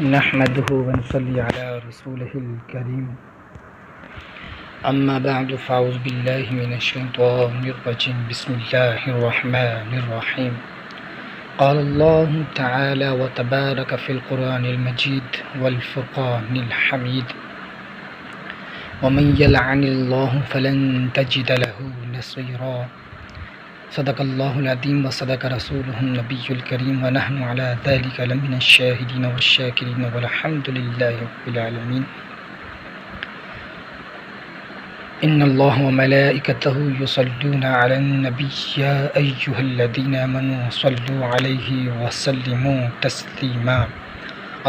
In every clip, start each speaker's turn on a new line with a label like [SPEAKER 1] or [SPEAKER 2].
[SPEAKER 1] نحمده ونصلي على رسوله الكريم أما بعد فأعوذ بالله من الشيطان الرجيم بسم الله الرحمن الرحيم قال الله تعالى وتبارك في القرآن المجيد والفرقان الحميد ومن يلعن الله فلن تجد له نصيرا صدق الله العظيم وصدق رسوله النبي الكريم ونحن على ذلك لمن الشاهدين والشاكرين والحمد لله رب العالمين إن الله وملائكته يصلون على النبي يا أيها الذين آمنوا صلوا عليه وسلموا تسليما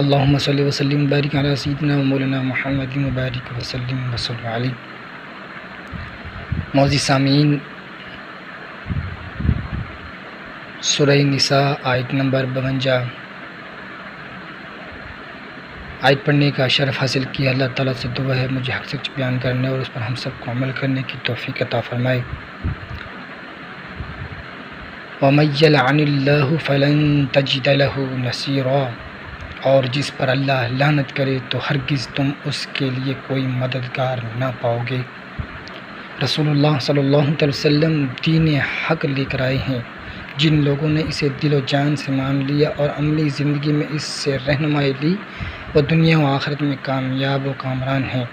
[SPEAKER 1] اللهم صل وسلم وبارك على سيدنا ومولانا محمد وبارك وسلم وصلوا عليه. معزز سامعین، سورہ نساء آیت نمبر 52 آیت پڑھنے کا شرف حاصل کیا. اللہ تعالیٰ سے دعا ہے مجھے حق سچ بیان کرنے اور اس پر ہم سب کو عمل کرنے کی توفیق عطا فرمائے. وَمَن يَلْعَنِ اللَّهُ فَلَن تَجِدَ لَهُ نَصِيرًا، اور جس پر اللہ لعنت کرے تو ہرگز تم اس کے لیے کوئی مددگار نہ پاؤ گے. رسول اللہ صلی اللہ علیہ وسلم دین حق لے کر آئے ہیں. جن لوگوں نے اسے دل و جان سے مان لیا اور عملی زندگی میں اس سے رہنمائی لی وہ دنیا و آخرت میں کامیاب و کامران ہیں،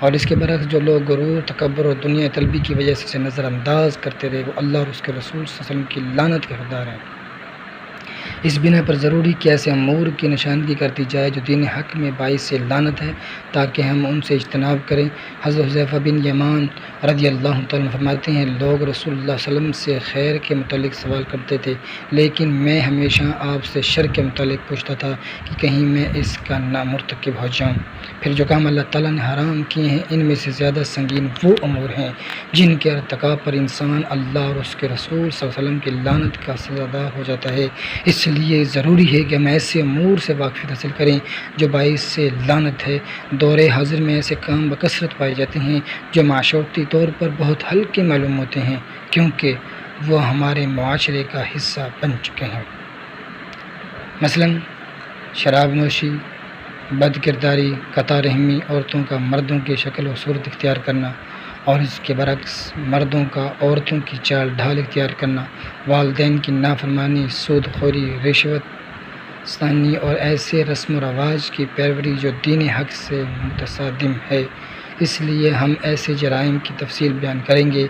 [SPEAKER 1] اور اس کے برعکس جو لوگ غرور، تکبر اور دنیا طلبی کی وجہ سے اسے نظر انداز کرتے رہے وہ اللہ اور اس کے رسول صلی اللہ علیہ وسلم کی لعنت کے حقدار ہیں. اس بنا پر ضروری کہ ایسے امور کی نشاندہی کرتی جائے جو دین حق میں باعث سے لعنت ہے تاکہ ہم ان سے اجتناب کریں. حضرت حذیفہ بن یمان رضی اللہ تعالیٰ فرماتے ہیں، لوگ رسول اللہ صلی اللہ علیہ وسلم سے خیر کے متعلق سوال کرتے تھے لیکن میں ہمیشہ آپ سے شر کے متعلق پوچھتا تھا کہ کہیں میں اس کا نہ مرتکب ہو جاؤں. پھر جو کام اللہ تعالیٰ نے حرام کیے ہیں ان میں سے زیادہ سنگین وہ امور ہیں جن کے ارتکاب پر انسان اللہ اور اس کے رسول صلی اللہ علیہ وسلم کی لعنت کا سزادار ہو جاتا ہے. اس لیے ضروری ہے کہ ہم ایسے امور سے واقفیت حاصل کریں جو باعث سے لعنت ہے. دور حاضر میں ایسے کام بکثرت پائے جاتے ہیں جو معاشرتی طور پر بہت ہلکے معلوم ہوتے ہیں کیونکہ وہ ہمارے معاشرے کا حصہ بن چکے ہیں. مثلا شراب نوشی، بد کرداری، قطع رحمی، عورتوں کا مردوں کی شکل و صورت اختیار کرنا اور اس کے برعکس مردوں کا عورتوں کی چال ڈھال اختیار کرنا، والدین کی نافرمانی، سود خوری، رشوت ثانی اور ایسے رسم و رواج کی پیروی جو دین حق سے متصادم ہے. اس لیے ہم ایسے جرائم کی تفصیل بیان کریں گے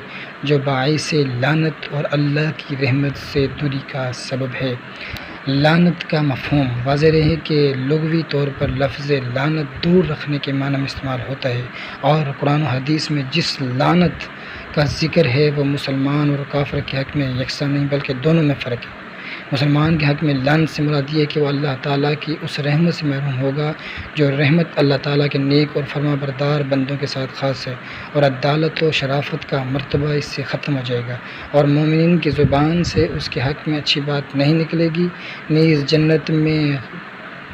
[SPEAKER 1] جو باعث لعنت اور اللہ کی رحمت سے دوری کا سبب ہے. لعنت کا مفہوم واضح رہے کہ لغوی طور پر لفظ لعنت دور رکھنے کے معنی میں استعمال ہوتا ہے، اور قرآن و حدیث میں جس لعنت کا ذکر ہے وہ مسلمان اور کافر کے حق میں یکساں نہیں بلکہ دونوں میں فرق ہے. مسلمان کے حق میں لعنت سے مراد یہ ہے کہ وہ اللہ تعالیٰ کی اس رحمت سے محروم ہوگا جو رحمت اللہ تعالیٰ کے نیک اور فرما بردار بندوں کے ساتھ خاص ہے، اور عدالت و شرافت کا مرتبہ اس سے ختم ہو جائے گا اور مومنین کی زبان سے اس کے حق میں اچھی بات نہیں نکلے گی. نیز جنت میں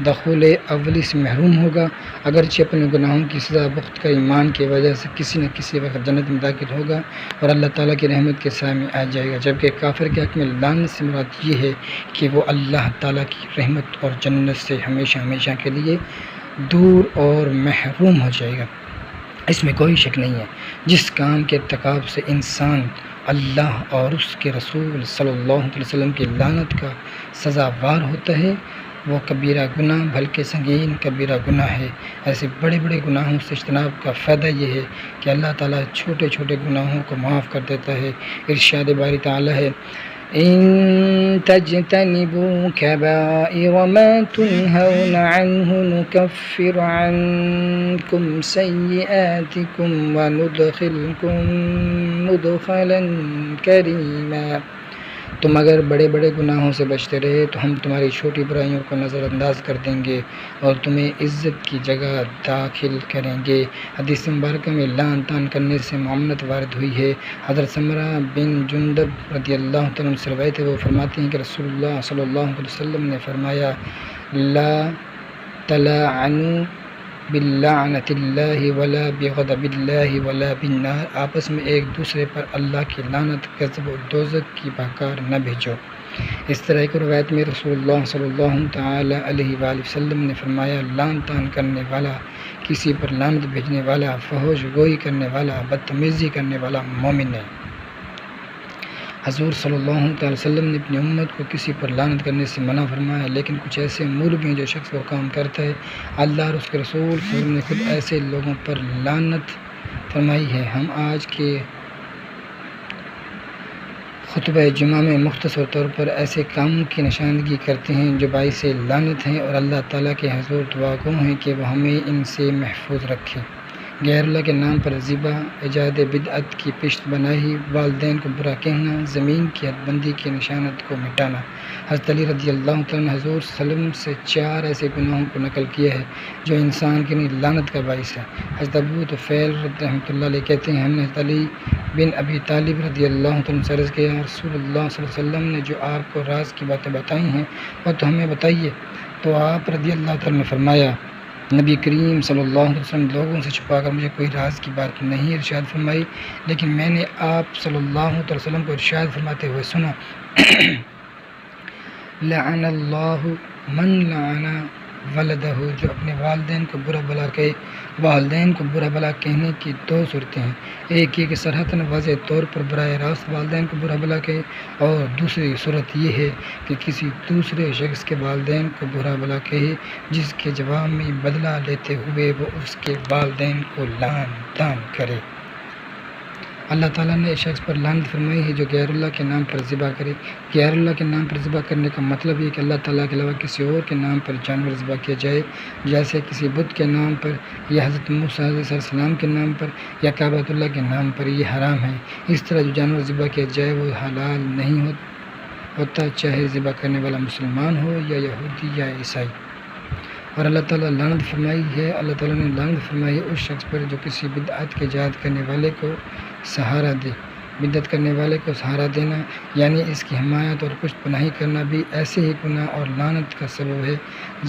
[SPEAKER 1] دخول اولی سے محروم ہوگا، اگرچہ اپنے گناہوں کی سزا بخت کا ایمان کی وجہ سے کسی نہ کسی وقت جنت میں داخل ہوگا اور اللہ تعالیٰ کی رحمت کے سائے میں آ جائے گا. جبکہ کافر کے حق میں لعنت سے مراد یہ ہے کہ وہ اللہ تعالیٰ کی رحمت اور جنت سے ہمیشہ ہمیشہ کے لیے دور اور محروم ہو جائے گا. اس میں کوئی شک نہیں ہے جس کام کے ارتکاب سے انسان اللہ اور اس کے رسول صلی اللہ علیہ وسلم کی لعنت کا سزاوار ہوتا ہے وہ کبیرہ گناہ بلکہ سنگین کبیرہ گناہ ہے. ایسے بڑے بڑے گناہوں سے اجتناب کا فائدہ یہ ہے کہ اللہ تعالیٰ چھوٹے چھوٹے گناہوں کو معاف کر دیتا ہے. ارشاد باری تعالیٰ ہے، إن تجتنبوا كبائر ما تنهون عنه نكفر عنكم سيئاتكم وندخلكم مدخلا كريما. تم اگر بڑے بڑے گناہوں سے بچتے رہے تو ہم تمہاری چھوٹی برائیوں کو نظر انداز کر دیں گے اور تمہیں عزت کی جگہ داخل کریں گے. حدیث مبارکہ میں لعن طعن کرنے سے ممنوعیت وارد ہوئی ہے. حضرت سمرہ بن جندب رضی اللہ تعالیٰ عنہ سے روایت ہے، وہ فرماتے ہیں کہ رسول اللہ صلی اللہ علیہ وسلم نے فرمایا، لا تلعنوا باللعنت اللہ ولا بغضب اللہ ولا بالنار، آپس میں ایک دوسرے پر اللہ کی لعنت، غضب و دوزخ کی بھکار نہ بھیجو. اس طرح ایک روایت میں رسول اللہ صلی اللہ تعالی علیہ وآلہ وسلم نے فرمایا، لعن طعن کرنے والا، کسی پر لعنت بھیجنے والا، فحش گوئی کرنے والا، بدتمیزی کرنے والا مومن ہے۔ حضور صلی اللہ علیہ وسلم نے اپنی امت کو کسی پر لعنت کرنے سے منع فرمایا، لیکن کچھ ایسے امور بھی ہیں جو شخص وہ کام کرتا ہے، اللہ اور اس کے رسول صلی اللہ علیہ وسلم نے خود ایسے لوگوں پر لعنت فرمائی ہے۔ ہم آج کے خطبہ جمعہ میں مختصر طور پر ایسے کاموں کی نشاندہی کرتے ہیں جو باعث لعنت ہیں، اور اللہ تعالیٰ کے حضور دعا گو ہیں کہ وہ ہمیں ان سے محفوظ رکھے۔ غیر اللہ کے نام پر ذبح، ایجاد بدعت کی پشت بنائی، والدین کو برا کہنا، زمین کی حد بندی کی نشانت کو مٹانا۔ حضرت علی رضی اللہ تعالیٰ نے حضور صلی اللہ علیہ وسلم سے 4 ایسے گناہوں کو نقل کیا ہے جو انسان کے لیے لعنت کا باعث ہے۔ حضرت ابو طفیل رحمۃ اللہ علیہ کہتے ہیں، ہم نے حضرت علی بن ابی طالب رضی اللہ عنہ سے عرض کیا، رسول اللہ صلی اللہ علیہ وسلم نے جو آپ کو راز کی باتیں بتائی ہیں وہ تو ہمیں بتائیے۔ تو آپ رضی اللہ تعالیٰ نے فرمایا، نبی کریم صلی اللہ علیہ وسلم لوگوں سے چھپا کر مجھے کوئی راز کی بات نہیں ارشاد فرمائی، لیکن میں نے آپ صلی اللہ علیہ وسلم کو ارشاد فرماتے ہوئے سنا، لعن اللہ من لعن ولدہ، جو اپنے والدین کو برا بلا کہے۔ والدین کو برا بلا کہنے کی 2 صورتیں ہیں، ایک یہ کہ صراحتاً واضح طور پر براہ راست والدین کو برا بلا کہے، اور دوسری صورت یہ ہے کہ کسی دوسرے شخص کے والدین کو برا بلا کہے جس کے جواب میں بدلہ لیتے ہوئے وہ اس کے والدین کو لعن طعن کرے۔ اللہ تعالیٰ نے اس شخص پر لعنت فرمائی ہے جو غیر اللہ کے نام پر ذبح کرے۔ غیر اللہ کے نام پر ذبح کرنے کا مطلب یہ کہ اللہ تعالیٰ کے علاوہ کسی اور کے نام پر جانور ذبح کیا جائے، جیسے کسی بت کے نام پر، یا حضرت موسیٰ علیہ السلام کے نام پر، یا کعبۃ اللہ کے نام پر، یہ حرام ہے۔ اس طرح جو جانور ذبح کیا جائے وہ حلال نہیں ہوتا، چاہے ذبح کرنے والا مسلمان ہو یا یہودی یا عیسائی۔ اور اللہ تعالیٰ لعنت فرمائی ہے، اللہ تعالیٰ نے لعنت فرمائی ہے اس شخص پر جو کسی بدعت کے ایجاد کرنے والے کو سہارا دے۔ بدعت کرنے والے کو سہارا دینا یعنی اس کی حمایت اور پشت پناہی کرنا بھی ایسے ہی گناہ اور لعنت کا سبب ہے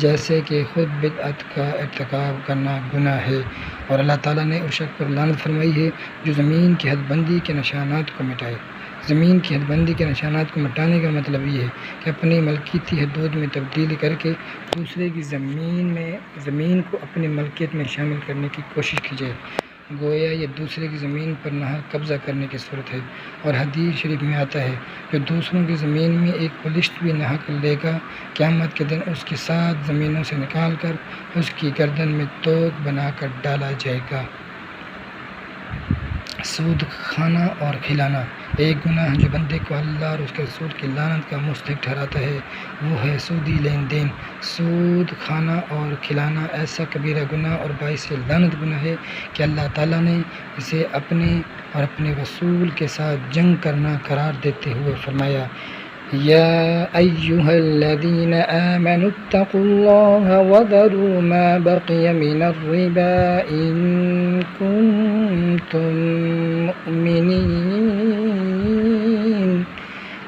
[SPEAKER 1] جیسے کہ خود بدعت کا ارتکاب کرنا گناہ ہے۔ اور اللہ تعالیٰ نے اس شخص پر لعنت فرمائی ہے جو زمین کی حد بندی کے نشانات کو مٹائے۔ زمین کی حد بندی کے نشانات کو مٹانے کا مطلب یہ ہے کہ اپنی ملکیتی حدود میں تبدیلی کر کے دوسرے کی زمین کو اپنی ملکیت میں شامل کرنے کی کوشش کی جائے، گویا یہ دوسرے کی زمین پر ناحق قبضہ کرنے کی صورت ہے۔ اور حدیث شریف میں آتا ہے، جو دوسروں کی زمین میں ایک پلشت بھی ناحق لے گا، قیامت کے دن اس کی 7 زمینوں سے نکال کر اس کی گردن میں توق بنا کر ڈالا جائے گا۔ سود کھانا اور کھلانا ایک گناہ جو بندے کو اللہ اور اس کے رسول کی لعنت کا مستحق ٹھہراتا ہے، وہ ہے سودی لین دین۔ سود کھانا اور کھلانا ایسا کبیرہ گناہ اور باعث لعنت گناہ ہے کہ اللہ تعالیٰ نے اسے اپنے اور اپنے رسول کے ساتھ جنگ کرنا قرار دیتے ہوئے فرمایا، یا ایہا الذین آمنوا اتقوا اللہ وذروا ما بقی من الربا ان کنتم مؤمنین۔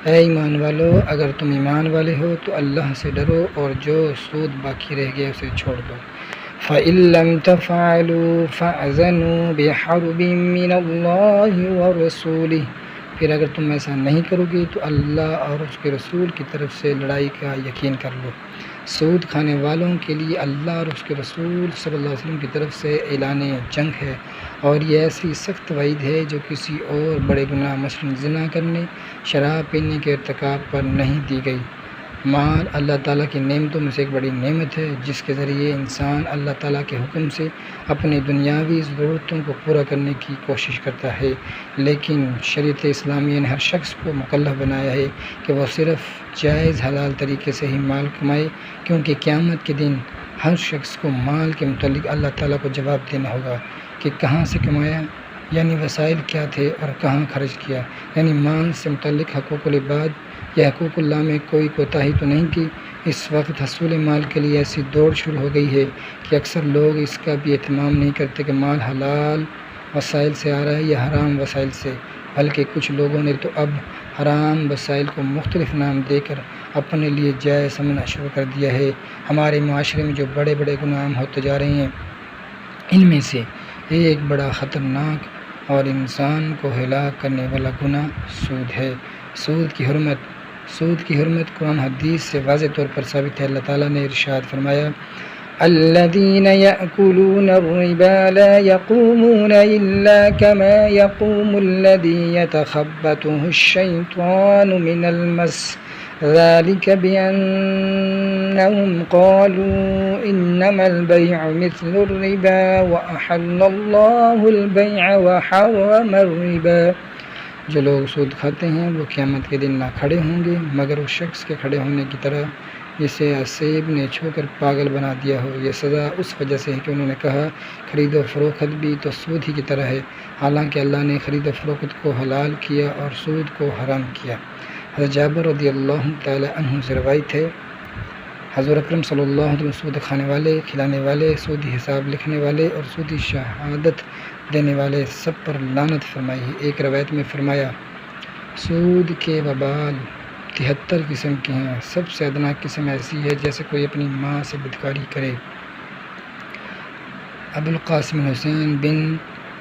[SPEAKER 1] اے ایمان والو، اگر تم ایمان والے ہو تو اللہ سے ڈرو اور جو سود باقی رہ گیا اسے چھوڑ دو۔ فَإِن لَّمْ تَفْعَلُوا فَأْذَنُوا بِحَرْبٍ مِّنَ اللَّهِ وَرَسُولِهِ، پھر اگر تم ایسا نہیں کرو گے تو اللہ اور اس کے رسول کی طرف سے لڑائی کا یقین کر لو۔ سود کھانے والوں کے لیے اللہ اور اس کے رسول صلی اللہ علیہ وسلم کی طرف سے اعلان جنگ ہے، اور یہ ایسی سخت وعید ہے جو کسی اور بڑے گناہ مثلاً زنا کرنے، شراب پینے کے ارتکاب پر نہیں دی گئی۔ مال اللہ تعالیٰ کی نعمتوں میں سے ایک بڑی نعمت ہے جس کے ذریعے انسان اللہ تعالیٰ کے حکم سے اپنی دنیاوی ضرورتوں کو پورا کرنے کی کوشش کرتا ہے، لیکن شریعت اسلامیہ نے ہر شخص کو مکلف بنایا ہے کہ وہ صرف جائز حلال طریقے سے ہی مال کمائے، کیونکہ قیامت کے دن ہر شخص کو مال کے متعلق اللہ تعالیٰ کو جواب دینا ہوگا کہ کہاں سے کمایا، یعنی وسائل کیا تھے، اور کہاں خرچ کیا، یعنی مال سے متعلق حقوق العباد یا حقوق اللہ میں کوئی کوتاہی تو نہیں کی۔ اس وقت حصول مال کے لیے ایسی دوڑ شروع ہو گئی ہے کہ اکثر لوگ اس کا بھی اہتمام نہیں کرتے کہ مال حلال وسائل سے آ رہا ہے یا حرام وسائل سے، بلکہ کچھ لوگوں نے تو اب حرام وسائل کو مختلف نام دے کر اپنے لیے جائز سمجھنا شروع کر دیا ہے۔ ہمارے معاشرے میں جو بڑے بڑے گناہ ہوتے جا رہے ہیں، ان میں سے ایک بڑا خطرناک اور انسان کو ہلاک کرنے والا گناہ سود ہے۔ سود کی حرمت سود کی حرمت قرآن حدیث سے واضح طور پر ثابت ہے۔ اللہ تعالیٰ نے ارشاد فرمایا الذين يأكلون الربا لا يقومون إلا كما يقوم الذي يتخبطه الشيطان من المس ذلك بأنهم قالوا إنما البيع مثل الربا وأحل الله البيع وحرم الربا۔ جو لوگ سود کھاتے ہیں وہ قیامت کے دن نہ کھڑے ہوں گے مگر اس شخص کے کھڑے ہونے کی طرح جسے اسیب نے چھو کر پاگل بنا دیا ہو۔ یہ سزا اس وجہ سے ہے کہ انہوں نے کہا خرید و فروخت بھی تو سود ہی کی طرح ہے، حالانکہ اللہ نے خرید و فروخت کو حلال کیا اور سود کو حرام کیا۔ حضرت جابر رضی اللہ تعالی عنہ سے روایت ہے حضور اکرم صلی اللہ علیہ وسلم سود کھانے والے، کھلانے والے، سودی حساب لکھنے والے اور سودی شہادت دینے والے سب پر لعنت فرمائی ہے۔ ایک روایت میں فرمایا سود کے وبال 73 قسم کے ہیں، سب سے ادنا قسم ایسی ہے جیسے کوئی اپنی ماں سے بدکاری کرے۔ ابوالقاسم حسین بن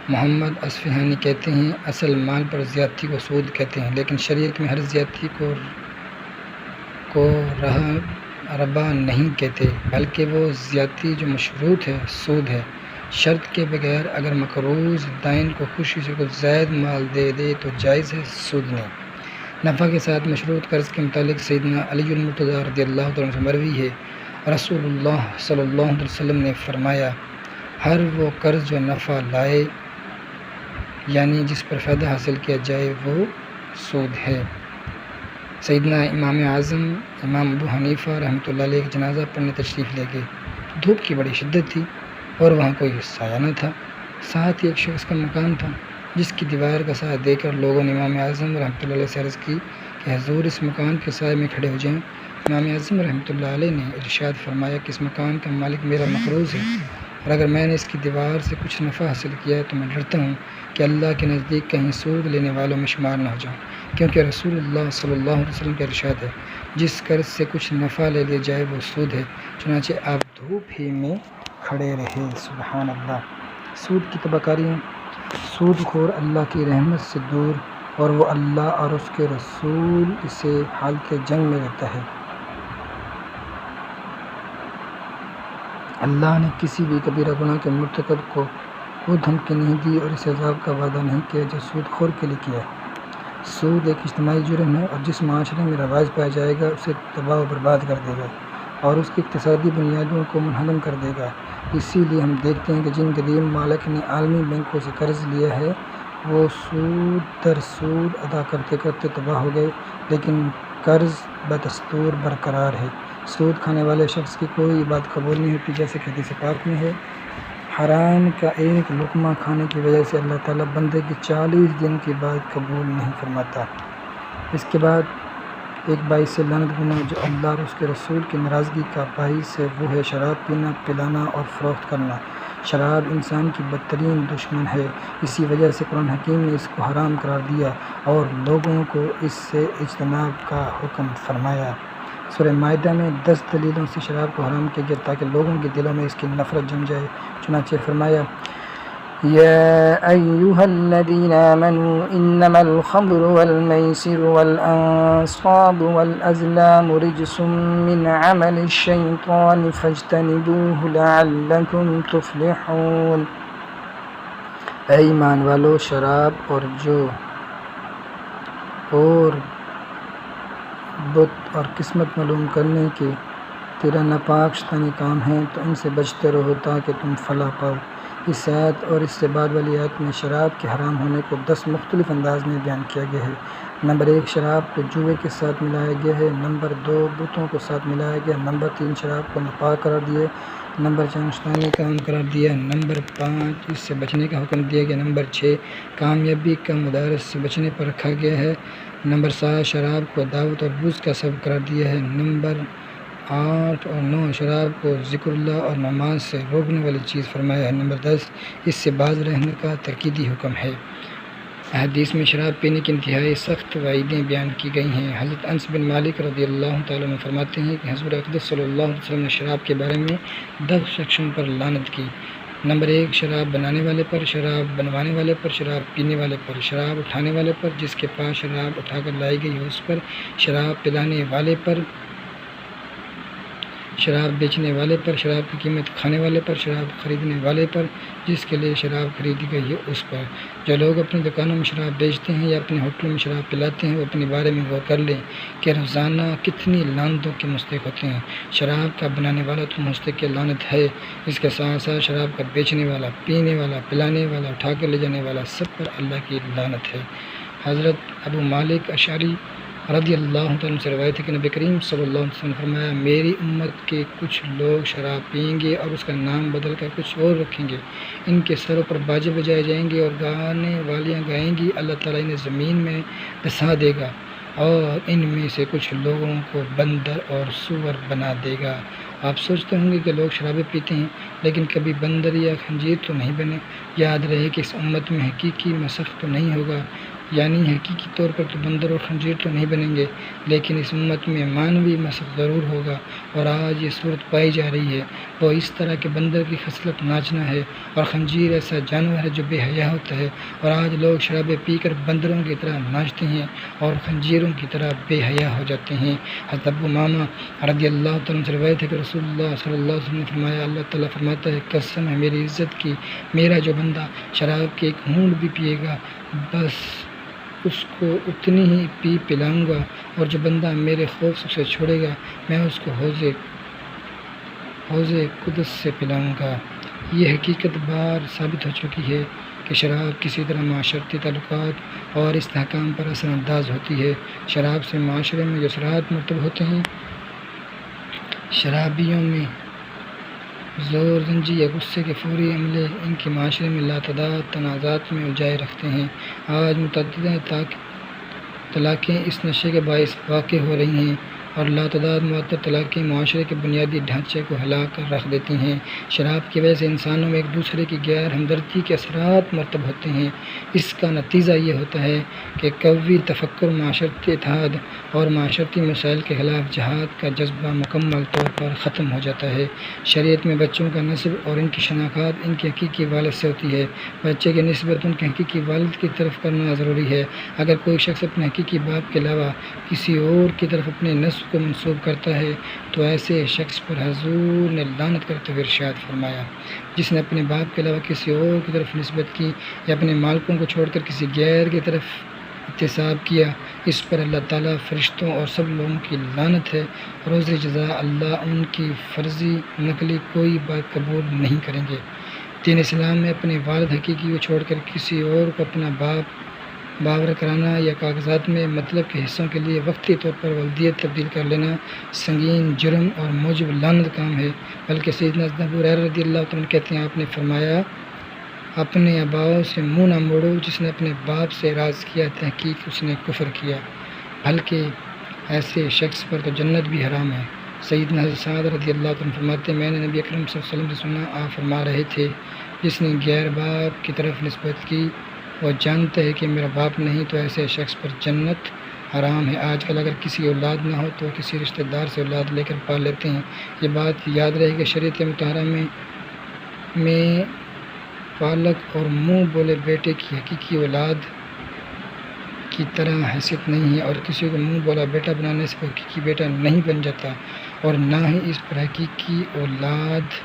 [SPEAKER 1] محمد اصفہانی کہتے ہیں اصل مال پر زیادتی کو سود کہتے ہیں، لیکن شریعت میں ہر زیادتی کو ربا نہیں کہتے، بلکہ وہ زیادتی جو مشروط ہے سود ہے۔ شرط کے بغیر اگر مقروض دائن کو خوشی سے کچھ زائد مال دے دے تو جائز ہے، سود نہیں۔ نفع کے ساتھ مشروط قرض کے متعلق سیدنا علی المرتضیٰ رضی اللہ عنہ سے مروی ہے رسول اللہ صلی اللہ علیہ وسلم نے فرمایا ہر وہ قرض جو نفع لائے یعنی جس پر فائدہ حاصل کیا جائے وہ سود ہے۔ سیدنا امام اعظم امام ابو حنیفہ رحمۃ اللہ علیہ جنازہ پڑھنے تشریف لے گئے۔ دھوپ کی بڑی شدت تھی اور وہاں کوئی سایہ نہ تھا، ساتھ ہی ایک شخص کا مکان تھا جس کی دیوار کا سایہ دے کر لوگوں نے امام اعظم رحمۃ اللہ علیہ سے عرض کی کہ حضور اس مکان کے سائے میں کھڑے ہو جائیں۔ امام اعظم رحمۃ اللہ علیہ نے ارشاد فرمایا کہ اس مکان کا مالک میرا مقروض ہے اور اگر میں نے اس کی دیوار سے کچھ نفع حاصل کیا تو میں ڈرتا ہوں کہ اللہ کے نزدیک کہیں سود لینے والوں میں شمار نہ ہو جاؤں، کیونکہ رسول اللہ صلی اللہ علیہ وسلم کا ارشاد ہے جس قرض سے کچھ نفع لے لیا جائے وہ سود ہے۔ چنانچہ آپ دھوپ ہی میں کھڑے رہے۔ سبحان اللہ۔ سود کی تباکاریاں، سود خور اللہ کی رحمت سے دور اور وہ اللہ اور اس کے رسول اسے حالت جنگ میں رہتا ہے۔ اللہ نے کسی بھی کبیرہ گناہ کے مرتکب کو وہ دھمکی نہیں دی اور اس عذاب کا وعدہ نہیں کیا جو سود خور کے لیے کیا ہے۔ سود ایک اجتماعی جرم ہے اور جس معاشرے میں رواج پایا جائے گا اسے تباہ و برباد کر دے گا اور اس کی اقتصادی بنیادوں کو منہدم کر دے گا۔ اسی لیے ہم دیکھتے ہیں کہ جن قدیم مالک نے عالمی بینکوں سے قرض لیا ہے وہ سود در سود ادا کرتے کرتے تباہ ہو گئے، لیکن قرض بدستور برقرار ہے۔ سود کھانے والے شخص کی کوئی بات قبول نہیں ہوتی، جیسے کہ حدیث پاک میں ہے حرام کا ایک لقمہ کھانے کی وجہ سے اللہ تعالیٰ بندے کی 40 دن کی بات قبول نہیں فرماتا۔ اس کے بعد ایک باعث سے لعنت گناہ جو اللہ اور اس کے رسول کی ناراضگی کا باعث ہے وہ ہے شراب پینا، پلانا اور فروخت کرنا۔ شراب انسان کی بدترین دشمن ہے، اسی وجہ سے قرآن حکیم نے اس کو حرام قرار دیا اور لوگوں کو اس سے اجتناب کا حکم فرمایا۔ سورہ مائدہ میں 10 دلیلوں سے شراب کو حرام کیا گیا تاکہ لوگوں کے دلوں میں اس کی نفرت جم جائے۔ چنانچہ فرمایا یا ایھا الذین آمنوا انما الخمر والمیسر والانصاب والازلام رجس من عمل الشیطان فاجتنبوه لعلکم تفلحون۔ اے ایمان والو، شراب اور جو اور بت اور قسمت معلوم کرنے کے تیرا ناپاک شیطانی کام ہیں تو ان سے بچتے رہو تاکہ تم فلاح پاؤ۔ اس آیت اور اس سے بعد والی آیت میں شراب کے حرام ہونے کو 10 مختلف انداز میں بیان کیا گیا ہے۔ نمبر 1 شراب کو جوئے کے ساتھ ملایا گیا ہے۔ نمبر 2 بتوں کو ساتھ ملایا گیا۔ نمبر 3 شراب کو ناپاک قرار دیا۔ نمبر 4 شیطانی کام قرار دیا۔ نمبر 5 اس سے بچنے کا حکم دیا گیا۔ نمبر 6 کامیابی کا مدارس سے بچنے پر رکھا گیا ہے۔ نمبر 7 شراب کو دعوت اور بوجھ کا سبب قرار دیا ہے۔ نمبر 8 اور 9 شراب کو ذکر اللہ اور نماز سے روکنے والی چیز فرمایا ہے۔ نمبر 10 اس سے باز رہنے کا تاکیدی حکم ہے۔ احادیث میں شراب پینے کی انتہائی سخت وعیدیں بیان کی گئی ہیں۔ حضرت انس بن مالک رضی اللہ تعالیٰ عنہ فرماتے ہیں کہ حضور اقدس صلی اللہ علیہ وسلم نے شراب کے بارے میں 10 شخصوں پر لعنت کی۔ نمبر 1 شراب بنانے والے پر، شراب بنوانے والے پر، شراب پینے والے پر، شراب اٹھانے والے پر، جس کے پاس شراب اٹھا کر لائی گئی اس پر، شراب پلانے والے پر، شراب بیچنے والے پر، شراب کی قیمت کھانے والے پر، شراب خریدنے والے پر، جس کے لیے شراب خریدی گئی ہے اس پر۔ جو لوگ اپنی دکانوں میں شراب بیچتے ہیں یا اپنے ہوٹلوں میں شراب پلاتے ہیں وہ اپنے بارے میں غور کر لیں کہ روزانہ کتنی لعنتوں کے مستحق ہوتے ہیں۔ شراب کا بنانے والا تو مستحق لعنت ہے، اس کے ساتھ ساتھ شراب کا بیچنے والا، پینے والا، پلانے والا، اٹھا کر لے جانے والا، سب پر اللہ کی لعنت ہے۔ حضرت ابو مالک اشعری رضی اللہ عنہ سے روایت ہے کہ نبی کریم صلی اللہ علیہ وسلم نے فرمایا، میری امت کے کچھ لوگ شراب پئیں گے اور اس کا نام بدل کر کچھ اور رکھیں گے، ان کے سروں پر باجے بجائے جائیں گے اور گانے والیاں گائیں گی، اللہ تعالیٰ انہیں زمین میں دسا دے گا اور ان میں سے کچھ لوگوں کو بندر اور سور بنا دے گا۔ آپ سوچتے ہوں گے کہ لوگ شرابیں پیتے ہیں لیکن کبھی بندر یا خنزیر تو نہیں بنے۔ یاد رہے کہ اس امت میں حقیقی مسخ تو نہیں ہوگا، یعنی حقیقی طور پر تو بندر اور خنزیر تو نہیں بنیں گے، لیکن اس امت میں معنوی مسخ ضرور ہوگا، اور آج یہ صورت پائی جا رہی ہے۔ وہ اس طرح کہ بندر کی خصلت ناچنا ہے اور خنزیر ایسا جانور ہے جو بے حیا ہوتا ہے، اور آج لوگ شرابیں پی کر بندروں کی طرح ناچتے ہیں اور خنزیروں کی طرح بے حیا ہو جاتے ہیں۔ حضرت ابو امامہ رضی اللہ عنہ سے روایت ہے کہ رسول اللہ صلی اللہ علیہ وسلم نے فرمایا، اللہ تعالیٰ فرماتا ہے، قسم ہے میری عزت کی، میرا جو بندہ شراب کے ایک گھونٹ بھی پیے گا بس اس کو اتنی ہی پی پلاؤں گا، اور جو بندہ میرے خوف سے چھوڑے گا میں اس کو حوض قدس سے پلاؤں گا۔ یہ حقیقت بار ثابت ہو چکی ہے کہ شراب کسی طرح معاشرتی تعلقات اور استحکام پر اثر انداز ہوتی ہے۔ شراب سے معاشرے میں جو اثرات مرتب ہوتے ہیں، شرابیوں میں زور زنجی یا غصے کے فوری عملے ان کے معاشرے میں لاتعداد تنازعات میں الجھائے رکھتے ہیں۔ آج متعدد طلاقیں اس نشے کے باعث واقع ہو رہی ہیں اور لاتعداد معطل طلاقیں معاشرے کے بنیادی ڈھانچے کو ہلا کر رکھ دیتی ہیں۔ شراب کی وجہ سے انسانوں میں ایک دوسرے کی غیر ہمدردی کے اثرات مرتب ہوتے ہیں۔ اس کا نتیجہ یہ ہوتا ہے کہ قوی تفکر، معاشرتی اتحاد اور معاشرتی مسائل کے خلاف جہاد کا جذبہ مکمل طور پر ختم ہو جاتا ہے۔ شریعت میں بچوں کا نسب اور ان کی شناخت ان کے حقیقی والد سے ہوتی ہے۔ بچے کی نسبت ان کے حقیقی والد کی طرف کرنا ضروری ہے۔ اگر کوئی شخص اپنے حقیقی باپ کے علاوہ کسی اور کی طرف اپنے نسب کو منسوب کرتا ہے تو ایسے شخص پر حضور نے لعنت کرتے ہوئے ارشاد فرمایا، جس نے اپنے باپ کے علاوہ کسی اور کی طرف نسبت کی یا اپنے مالکوں کو چھوڑ کر کسی غیر کی طرف انتساب کیا، اس پر اللہ تعالیٰ، فرشتوں اور سب لوگوں کی لعنت ہے۔ روز جزا اللہ ان کی فرضی نقلی کوئی بات قبول نہیں کریں گے۔ دین اسلام میں اپنے والد حقیقی کو چھوڑ کر کسی اور کو اپنا باور کرانا یا کاغذات میں مطلب کے حصوں کے لیے وقتی طور پر ولدیت تبدیل کر لینا سنگین جرم اور موجب لعنت کام ہے۔ بلکہ سیدنا ابو ہریرہ رضی اللہ عنہ کہتے ہیں، آپ نے فرمایا، اپنے آباؤں سے منہ نہ موڑو، جس نے اپنے باپ سے اعراض کیا تحقیق اس نے کفر کیا، بلکہ ایسے شخص پر تو جنت بھی حرام ہے۔ سیدنا حضرت سعد رضی اللہ عنہ فرماتے ہیں، میں نے نبی اکرم صلی اللہ علیہ وسلم سے سنا، آپ فرما رہے تھے، جس نے غیر باپ کی طرف نسبت کی وہ جانتا ہے کہ میرا باپ نہیں، تو ایسے شخص پر جنت حرام ہے۔ آج کل اگر کسی اولاد نہ ہو تو کسی رشتہ دار سے اولاد لے کر پال لیتے ہیں۔ یہ بات یاد رہے کہ شریعت مطہرہ میں پالک اور منہ بولے بیٹے کی حقیقی اولاد کی طرح حیثیت نہیں ہے، اور کسی کو منہ بولا بیٹا بنانے سے وہ حقیقی بیٹا نہیں بن جاتا، اور نہ ہی اس پر حقیقی اولاد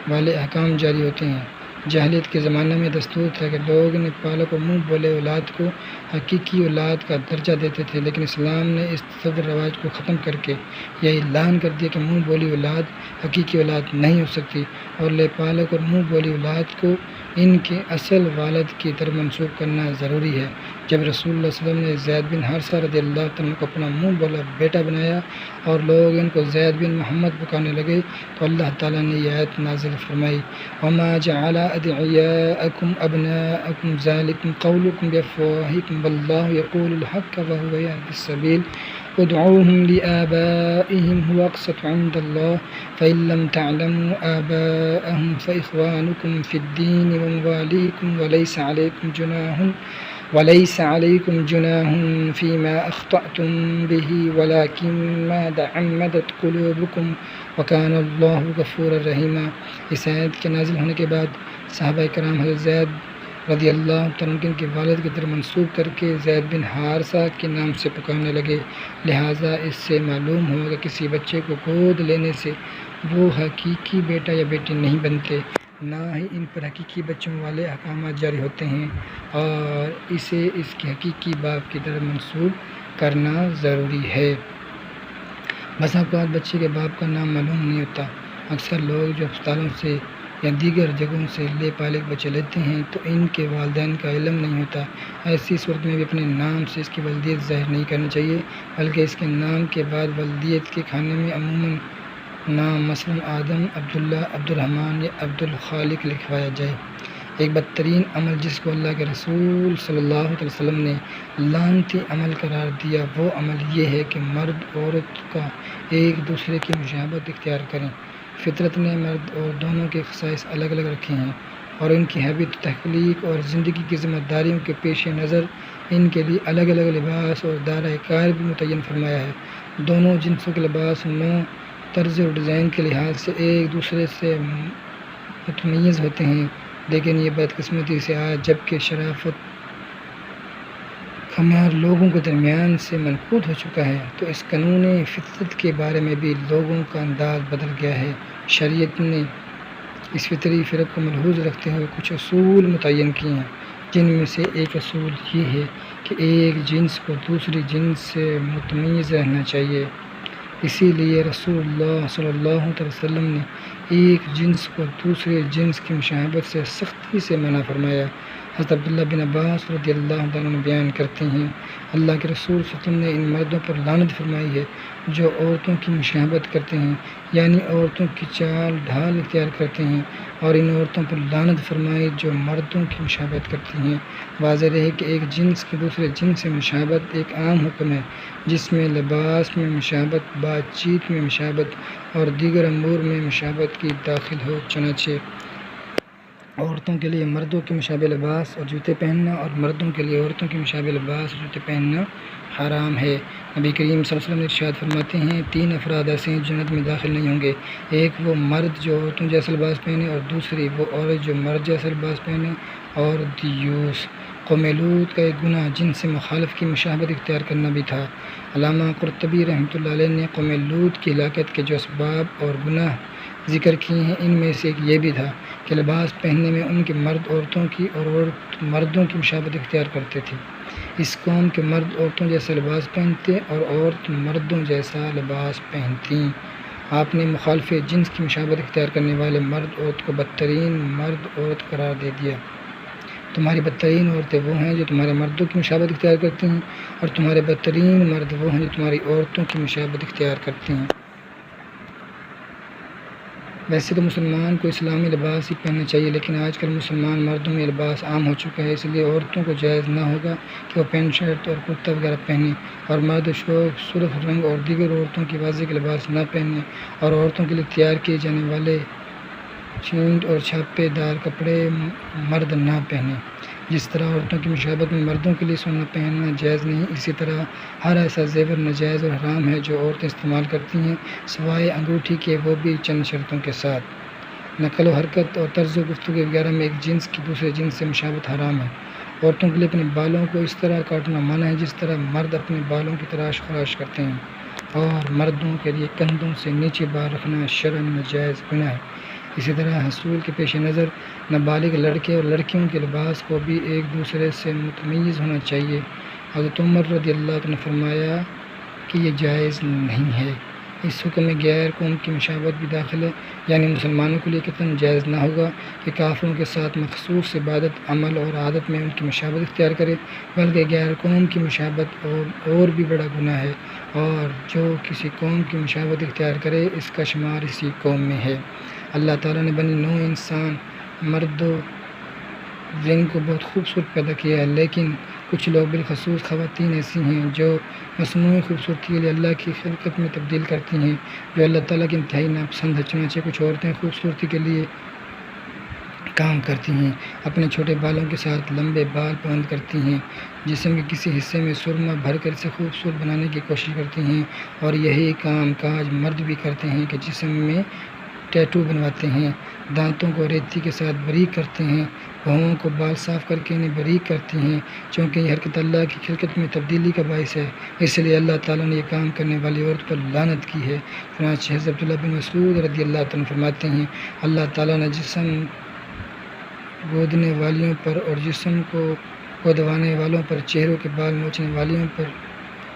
[SPEAKER 1] والے احکام جاری ہوتے ہیں۔ جاہلیت کے زمانے میں دستور تھا کہ لوگ نے پالک اور منہ بولے اولاد کو حقیقی اولاد کا درجہ دیتے تھے، لیکن اسلام نے اس تصور رواج کو ختم کر کے یہ اعلان کر دیا کہ منہ بولی اولاد حقیقی اولاد نہیں ہو سکتی، اور پالک اور منہ بولی اولاد کو ان کے اصل والد کی طرف منسوب کرنا ضروری ہے۔ جب رسول اللہ صلی اللہ علیہ وسلم نے زید بن حارثہ رضی اللہ عنہ کو اپنا منہ بولا بیٹا بنایا اور لوگ ان کو زید بن محمد پکارنے لگے تو اللہ تعالیٰ نے یہ آیت نازل فرمائی، وَمَا جَعَلَ أَدْعِيَاءَكُمْ أَبْنَاءَكُمْ ذَلِكُمْ قَوْلُكُمْ بِأَفْوَاهِكُمْ وَاللَّهُ يَقُولُ الْحَقَّ وَهُوَ يَهْدِي السَّبِيلَ ادعوهم لآبائهم هو أقسط عند الله فإن لم تعلموا آباءهم فإخوانكم في الدين ومواليكم وليس عليكم جناح وَلَيْسَ عَلَيْكُمْ جُنَاحٌ فِيمَا أَخْطَأْتُمْ بِهِ وَلَكِنْ مَا تَعَمَّدَتْ قُلُوبُكُمْ وَكَانَ اللَّهُ غَفُورًا رَحِيمًا۔ اس آیت کے نازل ہونے کے بعد صحابہ کرام حضرت زید رضی اللہ تعالیٰ عنہ کے والد کی طرف منسوب کر کے زید بن حارثہ کے نام سے پکارنے لگے، لہٰذا اس سے معلوم ہوا کہ کسی بچے کو گود لینے سے وہ حقیقی بیٹا یا بیٹی نہیں بنتے، نہ ہی ان پر حقیقی بچوں والے احکامات جاری ہوتے ہیں، اور اسے اس کے حقیقی باپ کی طرف منسوب کرنا ضروری ہے۔ بس اوقات بچے کے باپ کا نام معلوم نہیں ہوتا۔ اکثر لوگ جو اسپتالوں سے یا دیگر جگہوں سے لے پالے بچے لیتے ہیں تو ان کے والدین کا علم نہیں ہوتا۔ ایسی صورت میں بھی اپنے نام سے اس کی والدیت ظاہر نہیں کرنی چاہیے، بلکہ اس کے نام کے بعد والدیت کے کھانے میں عموماً نام مثلاً آدم، عبداللہ، عبدالرحمن یا عبدالخالق لکھوایا جائے۔ ایک بدترین عمل جس کو اللہ کے رسول صلی اللہ علیہ وسلم نے لعنتی عمل قرار دیا وہ عمل یہ ہے کہ مرد عورت کا ایک دوسرے کی مشابہت اختیار کریں۔ فطرت نے مرد اور دونوں کے خصائص الگ الگ رکھے ہیں اور ان کی حیثیت تخلیق اور زندگی کی ذمہ داریوں کے پیش نظر ان کے لیے الگ الگ لباس اور دائرۂ کار بھی متعین فرمایا ہے۔ دونوں جنسوں کے لباس نوع، طرز اور ڈیزائن کے لحاظ سے ایک دوسرے سے متمیز ہوتے ہیں، لیکن یہ بدقسمتی سے آج جبکہ شرافت خمار لوگوں کے درمیان سے منقوط ہو چکا ہے تو اس قانون فطرت کے بارے میں بھی لوگوں کا انداز بدل گیا ہے۔ شریعت نے اس فطری فرق کو ملحوظ رکھتے ہوئے کچھ اصول متعین کیے ہیں، جن میں سے ایک اصول یہ ہے کہ ایک جنس کو دوسری جنس سے متمیز رہنا چاہیے۔ اسی لیے رسول اللہ صلی اللہ علیہ وسلم نے ایک جنس کو دوسرے جنس کی مشابہت سے سختی سے منع فرمایا۔ حضرت عبداللہ بن عباس رضی اللہ عنہ بیان کرتے ہیں، اللہ کے رسول صلی اللہ علیہ وسلم نے ان مردوں پر لعنت فرمائی ہے جو عورتوں کی مشابہت کرتے ہیں، یعنی عورتوں کی چال ڈھال اختیار کرتے ہیں، اور ان عورتوں پر لعنت فرمائی جو مردوں کی مشابہت کرتی ہیں۔ واضح رہے کہ ایک جنس کی دوسرے جنس سے مشابہت ایک عام حکم ہے جس میں لباس میں مشابہت، بات چیت میں مشابہت اور دیگر امور میں مشابہت کی داخل ہو۔ چنانچہ عورتوں کے لیے مردوں کے مشابہ لباس اور جوتے پہننا اور مردوں کے لیے عورتوں کے مشابہ لباس اور جوتے پہننا حرام ہے۔ نبی کریم صلی اللہ علیہ وسلم ارشاد فرماتے ہیں، 3 افراد ایسے ہیں جنت میں داخل نہیں ہوں گے، ایک وہ مرد جو عورتوں جیسا لباس پہنے، اور دوسری وہ عورت جو مرد جیسا لباس پہنے، اور دیوس۔ قوم لوط کا ایک گناہ جن سے مخالف کی مشابہت اختیار کرنا بھی تھا۔ علامہ قرطبی رحمۃ اللہ علیہ نے قوم لوط کی ہلاکت کے جو اسباب اور گناہ ذکر کیے ہیں ان میں سے ایک یہ بھی تھا کہ لباس پہننے میں ان کے مرد عورتوں کی اور عورت مردوں کی مشابہت اختیار کرتے تھے۔ اس قوم کے مرد عورتوں جیسا لباس پہنتے اور عورت مردوں جیسا لباس پہنتیں۔ آپ نے مخالف جنس کی مشابہت اختیار کرنے والے مرد عورت کو بدترین مرد عورت قرار دے دیا۔ تمہاری بدترین عورتیں وہ ہیں جو تمہارے مردوں کی مشابہت اختیار کرتی ہیں، اور تمہارے بدترین مرد وہ ہیں جو تمہاری عورتوں کی مشابہت اختیار کرتے ہیں۔ ویسے تو مسلمان کو اسلامی لباس ہی پہننا چاہیے، لیکن آج کل مسلمان مردوں میں لباس عام ہو چکا ہے، اس لیے عورتوں کو جائز نہ ہوگا کہ وہ پینٹ شرٹ اور کرتا وغیرہ پہنیں، اور مرد شوق، سرخ رنگ اور دیگر عورتوں کی واضح کے لباس نہ پہنیں، اور عورتوں کے لیے تیار کیے جانے والے چھینٹ اور چھاپے دار کپڑے مرد نہ پہنیں۔ جس طرح عورتوں کی مشابہت میں مردوں کے لیے سونا پہننا جائز نہیں، اسی طرح ہر ایسا زیور ناجائز اور حرام ہے جو عورتیں استعمال کرتی ہیں سوائے انگوٹھی کے، وہ بھی چند شرطوں کے ساتھ۔ نقل و حرکت اور طرز و گفتگو وغیرہ میں ایک جنس کی دوسرے جنس سے مشابہت حرام ہے۔ عورتوں کے لیے اپنے بالوں کو اس طرح کاٹنا منع ہے جس طرح مرد اپنے بالوں کی تراش خراش کرتے ہیں، اور مردوں کے لیے کندھوں سے نیچے بال رکھنا شرعاً ناجائز گناہ ہے۔ اسی طرح حصول کے پیش نظر نابالغ لڑکے اور لڑکیوں کے لباس کو بھی ایک دوسرے سے متمیز ہونا چاہیے۔ حضرت عمر رضی اللہ عنہ نے فرمایا کہ یہ جائز نہیں ہے۔ اس حکم میں غیر قوم کی مشابہت بھی داخل ہے، یعنی مسلمانوں کے لیے قطعاً جائز نہ ہوگا کہ کافروں کے ساتھ مخصوص عبادت، عمل اور عادت میں ان کی مشابہت اختیار کرے، بلکہ غیر قوم کی مشابہت اور بھی بڑا گناہ ہے، اور جو کسی قوم کی مشابہت اختیار کرے اس کا شمار اسی قوم میں ہے۔ اللہ تعالیٰ نے بنی نوع انسان مرد و زن کو بہت خوبصورت پیدا کیا ہے، لیکن کچھ لوگ بالخصوص خواتین ایسی ہیں جو مصنوعی خوبصورتی کے لیے اللہ کی خلقت میں تبدیل کرتی ہیں، جو اللہ تعالیٰ کی انتہائی ناپسند ہے۔ چنانچہ کچھ عورتیں خوبصورتی کے لیے کام کرتی ہیں، اپنے چھوٹے بالوں کے ساتھ لمبے بال پابند کرتی ہیں، جسم کے کسی حصے میں سرما بھر کر اسے خوبصورت بنانے کی کوشش کرتی ہیں، اور یہی کام کاج مرد بھی کرتے ہیں کہ جسم میں ٹیٹو بنواتے ہیں، دانتوں کو ریتی کے ساتھ باریک کرتے ہیں، بھوؤں کو بال صاف کر کے انہیں باریک کرتی ہیں، چونکہ یہ حرکت اللہ کی خلقت میں تبدیلی کا باعث ہے، اس لیے اللہ تعالیٰ نے یہ کام کرنے والی عورت پر لعنت کی ہے۔ چنانچہ حضرت عبداللہ بن مسعود رضی اللہ عنہ فرماتے ہیں، اللہ تعالیٰ نے جسم گودنے والیوں پر اور جسم کو گودوانے والوں پر، چہروں کے بال نوچنے والیوں پر،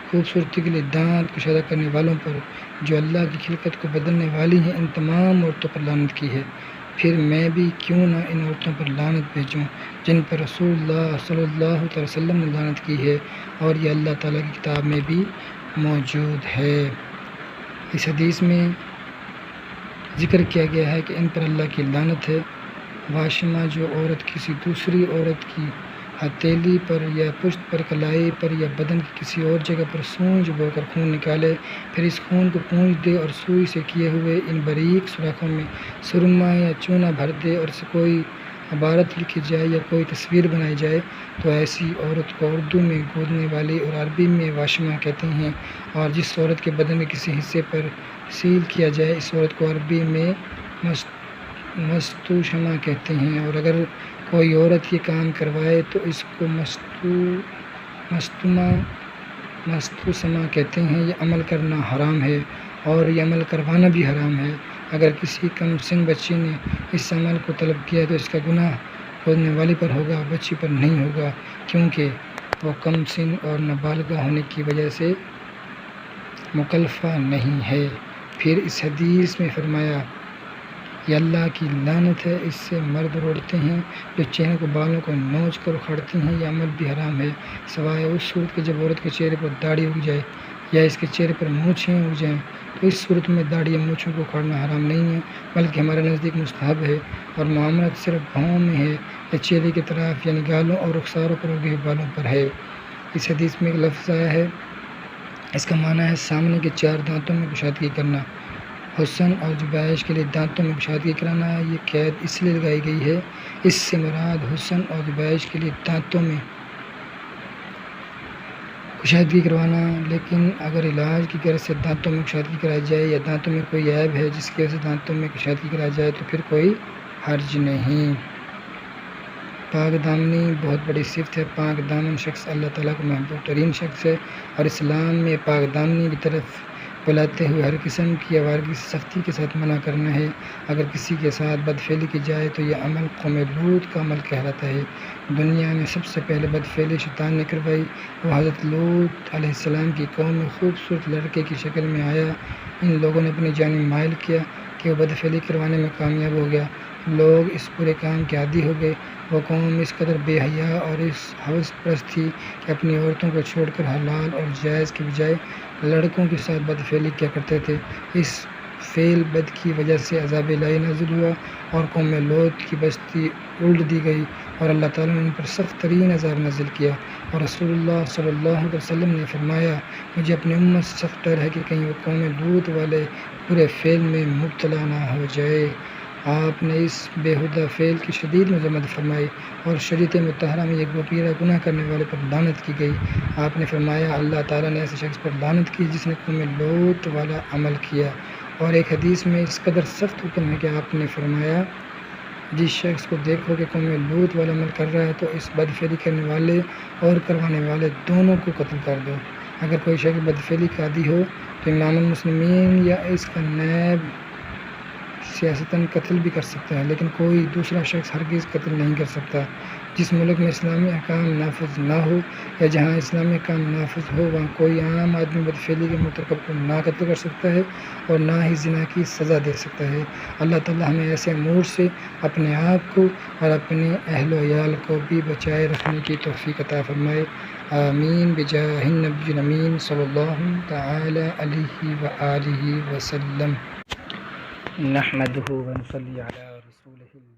[SPEAKER 1] خوبصورتی کے لیے دانت کشادہ کرنے والوں پر، جو اللہ کی خلقت کو بدلنے والی ہیں، ان تمام عورتوں پر لعنت کی ہے۔ پھر میں بھی کیوں نہ ان عورتوں پر لعنت بھیجوں جن پر رسول اللہ صلی اللہ علیہ وسلم نے لعنت کی ہے، اور یہ اللہ تعالیٰ کی کتاب میں بھی موجود ہے۔ اس حدیث میں ذکر کیا گیا ہے کہ ان پر اللہ کی لعنت ہے۔ واشمہ، جو عورت کسی دوسری عورت کی ہتھیلی پر یا پشت پر، کلائی پر یا بدن کی کسی اور جگہ پر سونج بو کر خون نکالے، پھر اس خون کو پونچھ دے اور سوئی سے کیے ہوئے ان باریک سوراخوں میں سرما یا چونا بھر دے اور اسے کوئی عبارت لکھی جائے یا کوئی تصویر بنائی جائے، تو ایسی عورت کو اردو میں گودنے والی اور عربی میں واشمہ کہتے ہیں، اور جس عورت کے بدن کے کسی حصے پر سیل کیا جائے، اس عورت کو عربی میں مستوشمہ کہتے ہیں، اور اگر کوئی عورت یہ کام کروائے تو اس کو مستوسمہ کہتے ہیں۔ یہ عمل کرنا حرام ہے اور یہ عمل کروانا بھی حرام ہے۔ اگر کسی کم سن بچی نے اس عمل کو طلب کیا تو اس کا گناہ گودنے والی پر ہوگا، بچی پر نہیں ہوگا، کیونکہ وہ کم سن اور نابالغہ ہونے کی وجہ سے مکلفہ نہیں ہے۔ پھر اس حدیث میں فرمایا، یہ اللہ کی لعنت ہے، اس سے مرد روڑتے ہیں جو چہرے کو بالوں کو نوچ کر اکھاڑتے ہیں، یہ عمل بھی حرام ہے، سوائے اس صورت کے جب عورت کے چہرے پر داڑھی اگ جائے یا اس کے چہرے پر مونچھیں اگ جائیں، تو اس صورت میں داڑھی یا مونچھوں کو اکھاڑنا حرام نہیں ہے، بلکہ ہمارے نزدیک مستحب ہے، اور معاملت صرف بھوؤں میں ہے یا چہرے کی طرف یعنی گالوں اور رخساروں پر اگے بالوں پر ہے۔ اس حدیث میں ایک لفظ آیا ہے، اس کا معنی ہے سامنے کے 4 دانتوں میں کشادگی کرنا۔ حسن اور زیبائش کے لیے دانتوں میں کشادگی کرانا، یہ قید اس لیے لگائی گئی ہے، اس سے مراد حسن اور زیبائش کے لیے دانتوں میں کشادگی کروانا، لیکن اگر علاج کی غرض سے دانتوں میں کشادگی کرائی جائے یا دانتوں میں کوئی عیب ہے جس کی وجہ سے دانتوں میں کشادگی کرائی جائے تو پھر کوئی حرج نہیں۔ پاک دامنی بہت بڑی صفت ہے۔ پاک دامن شخص اللہ تعالیٰ کا محبوب ترین شخص ہے، اور اسلام میں پاک دامنی کی طرف بلاتے ہوئے ہر قسم کی آوارگی سے سختی کے ساتھ منع کرنا ہے۔ اگر کسی کے ساتھ بدفعلی کی جائے تو یہ عمل قوم لوط کا عمل کہلاتا ہے۔ دنیا میں سب سے پہلے بدفعلی شیطان نے کروائی، وہ حضرت لوط علیہ السلام کی قوم میں خوبصورت لڑکے کی شکل میں آیا۔ ان لوگوں نے اپنی جانب مائل کیا کہ وہ بدفعلی کروانے میں کامیاب ہو گیا، لوگ اس برے کام کے عادی ہو گئے۔ وہ قوم اس قدر بے حیا اور اس ہوس پرست تھی کہ اپنی عورتوں کو چھوڑ کر حلال اور جائز کے بجائے لڑکوں کے ساتھ بدفعلی کیا کرتے تھے۔ اس فعل بد کی وجہ سے عذاب الہی نازل ہوا اور قوم لوط کی بستی الٹ دی گئی، اور اللہ تعالیٰ نے ان پر سخت ترین عذاب نازل کیا۔ اور رسول اللہ صلی اللہ علیہ وسلم نے فرمایا، مجھے اپنی امت سے سخت ڈر ہے کہ کہیں وہ قوم لوط والے برے فعل میں مبتلا نہ ہو جائے۔ آپ نے اس بےہودہ فعل کی شدید مذمت فرمائی، اور شریعت مطہرہ میں یہ کبیرہ گناہ کرنے والے پر لعنت کی گئی۔ آپ نے فرمایا، اللہ تعالیٰ نے ایسے شخص پر لعنت کی جس نے قوم لوط والا عمل کیا۔ اور ایک حدیث میں اس قدر سخت حکم ہے کہ آپ نے فرمایا، جس شخص کو دیکھو کہ قوم لوط والا عمل کر رہا ہے تو اس بدفعلی کرنے والے اور کروانے والے دونوں کو قتل کر دو۔ اگر کوئی شخص بدفعلی کا عادی ہو تو امام المسلمین یا اس کا نائب سیاستاً قتل بھی کر سکتا ہے، لیکن کوئی دوسرا شخص ہرگز قتل نہیں کر سکتا۔ جس ملک میں اسلامی احکام نافذ نہ ہو یا جہاں اسلامی احکام نافذ ہو، وہاں کوئی عام آدمی بدفعلی کے مرتکب کو نہ قتل کر سکتا ہے اور نہ ہی زنا کی سزا دے سکتا ہے۔ اللہ تعالیٰ ہمیں ایسے امور سے اپنے آپ کو اور اپنے اہل و عیال کو بھی بچائے رکھنے کی توفیق عطا فرمائے۔ آمین بجاہ النبی الامین صلی اللہ تعالی علیہ وآلہ وسلم۔ نحمدہ ونصلی علی رسولہ